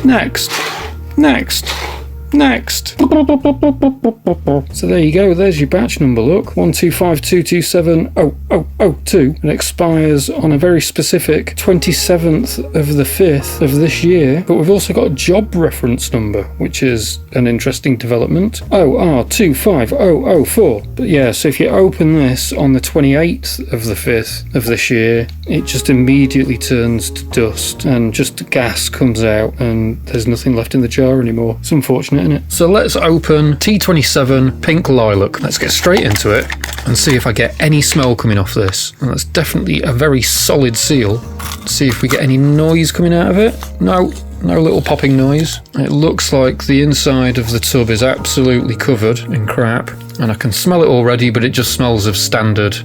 Next. So there you go, there's your batch number, look, 12522700002. It expires on a very specific 27th of the 5th of this year, but we've also got a job reference number, which is an interesting development, OR25004. But yeah, so if you open this on the 28th of the 5th of this year, it just immediately turns to dust and just gas comes out and there's nothing left in the jar anymore. It's unfortunate, isn't it? So let's open T27 Pink Lilac. Let's get straight into it and see if I get any smell coming off this. And that's definitely a very solid seal. Let's see if we get any noise coming out of it. No little popping noise. It looks like the inside of the tub is absolutely covered in crap. And I can smell it already, but it just smells of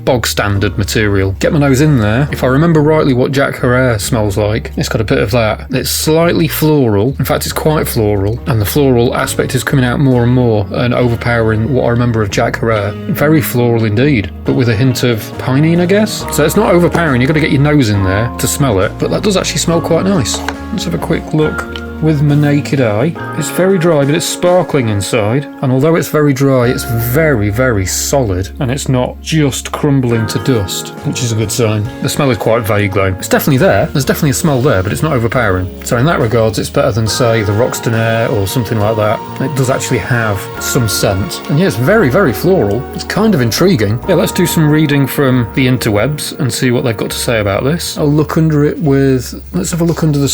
bog standard material. Get my nose in there. If I remember rightly what Jack Herer smells like, it's got a bit of that. It's slightly floral. In fact, it's quite floral. And the floral aspect is coming out more and more and overpowering what I remember of Jack Herer. Very floral indeed, but with a hint of pinene, I guess. So it's not overpowering. You've got to get your nose in there to smell it, but that does actually smell quite nice. Let's have a quick look with my naked eye. It's very dry, but it's sparkling inside. And although it's very dry, it's very, very solid. And it's not just crumbling to dust, which is a good sign. The smell is quite vague though. It's definitely there. There's definitely a smell there, but it's not overpowering. So in that regards, it's better than, say, the Roxton Air or something like that. It does actually have some scent. And yeah, it's very, very floral. It's kind of intriguing. Yeah, let's do some reading from the interwebs and see what they've got to say about this. I'll look under it with... Let's have a look under the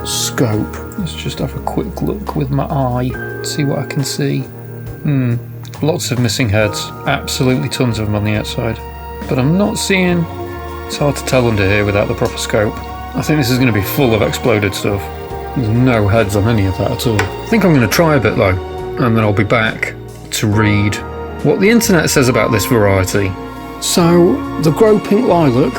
scope. Let's just have a quick look with my eye, see what I can see. Lots of missing heads, absolutely tons of them on the outside. But I'm not seeing... It's hard to tell under here without the proper scope. I think this is going to be full of exploded stuff. There's no heads on any of that at all. I think I'm going to try a bit though, and then I'll be back to read what the internet says about this variety. So, the Grow Pink Lilac,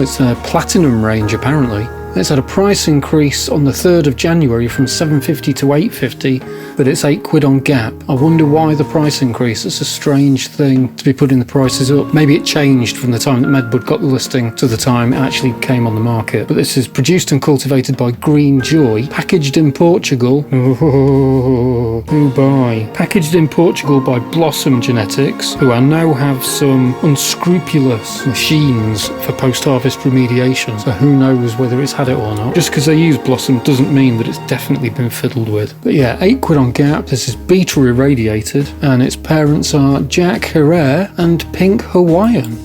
it's a platinum range apparently. It's had a price increase on the 3rd of January from $7.50 to $8.50, but it's £8 on Gap. I wonder why the price increase. It's a strange thing to be putting the prices up. Maybe it changed from the time that Medbud got the listing to the time it actually came on the market. But this is produced and cultivated by Green Joy, packaged in Portugal. Who by? Packaged in Portugal by Blossom Genetics, who I know have some unscrupulous machines for post-harvest remediation. So who knows whether it's had it or not. Just because they use Blossom doesn't mean that it's definitely been fiddled with. But yeah, £8 on Gap. This is beta irradiated, and its parents are Jack Herer and Pink Hawaiian,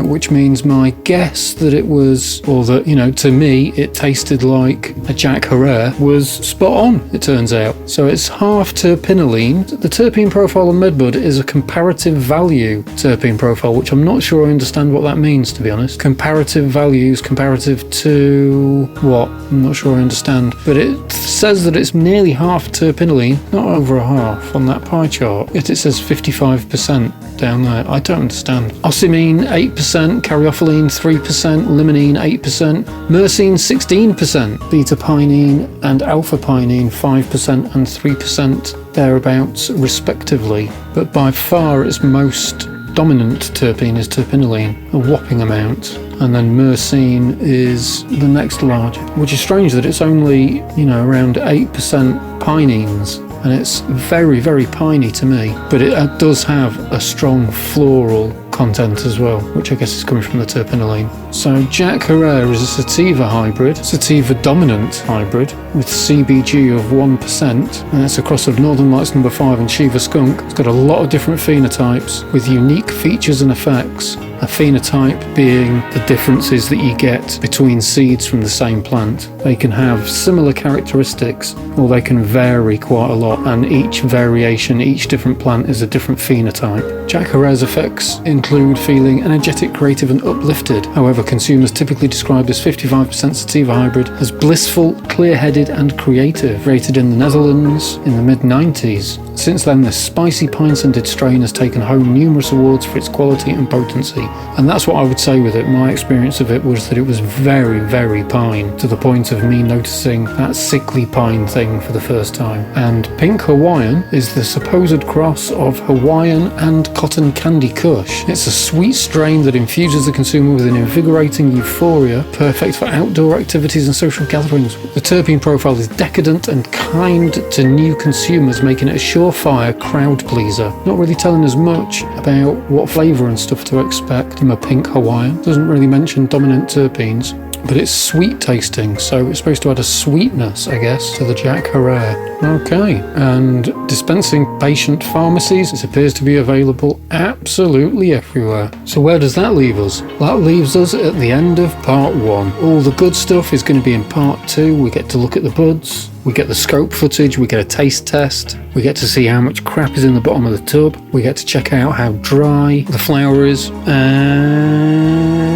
which means my guess that it was, or that, to me, it tasted like a Jack Herer was spot on, it turns out. So it's half terpinolene. The terpene profile on Medbud is a comparative value terpene profile, which I'm not sure I understand what that means, to be honest. Comparative values, comparative to what? I'm not sure I understand. But it says that it's nearly half terpinolene, not over a half on that pie chart. Yet it says 55% down there. I don't understand. Ocimene 8%, caryophyllene 3%, limonene 8%, myrcene 16%, beta pinene and alpha pinene 5% and 3% thereabouts respectively. But by far its most dominant terpene is terpinolene, a whopping amount, and then myrcene is the next largest, which is strange that it's only, around 8% pinenes, and it's very, very piney to me, but it does have a strong floral content as well, which I guess is coming from the terpinolene. So Jack Herer is a sativa hybrid, sativa dominant hybrid with CBG of 1%, and it's a cross of Northern Lights No. 5 and Shiva Skunk. It's got a lot of different phenotypes with unique features and effects. A phenotype being the differences that you get between seeds from the same plant. They can have similar characteristics, or they can vary quite a lot, and each variation, each different plant is a different phenotype. Jack Herer's effects include feeling energetic, creative and uplifted. However, consumers typically describe this 55% sativa hybrid as blissful, clear-headed and creative. Rated in the Netherlands in the mid-90s. Since then, this spicy pine-scented strain has taken home numerous awards for its quality and potency. And that's what I would say with it. My experience of it was that it was very, very pine, to the point of me noticing that sickly pine thing for the first time. And Pink Hawaiian is the supposed cross of Hawaiian and called Cotton Candy Kush. It's a sweet strain that infuses the consumer with an invigorating euphoria, perfect for outdoor activities and social gatherings. The terpene profile is decadent and kind to new consumers, making it a surefire crowd pleaser. Not really telling us much about what flavour and stuff to expect from a pink Hawaiian. Doesn't really mention dominant terpenes. But it's sweet tasting, so it's supposed to add a sweetness, I guess, to the Jack Herer. Okay, and dispensing patient pharmacies, it appears to be available absolutely everywhere. So where does that leave us? That leaves us at the end of part 1. All the good stuff is going to be in part 2. We get to look at the buds, we get the scope footage, we get a taste test, we get to see how much crap is in the bottom of the tub, we get to check out how dry the flower is, and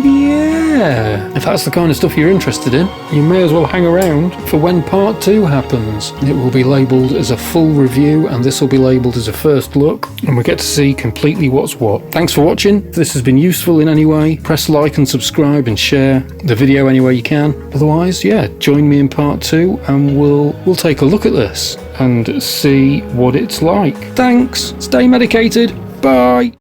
yeah, if that's the kind of stuff you're interested in, you may as well hang around for when part 2 happens. It will be labelled as a full review, and this will be labelled as a first look, and we get to see completely what's what. Thanks for watching. If this has been useful in any way, press like and subscribe and share the video any way you can. Otherwise, yeah, join me in part 2 and we'll take a look at this and see what it's like. Thanks, stay medicated, bye!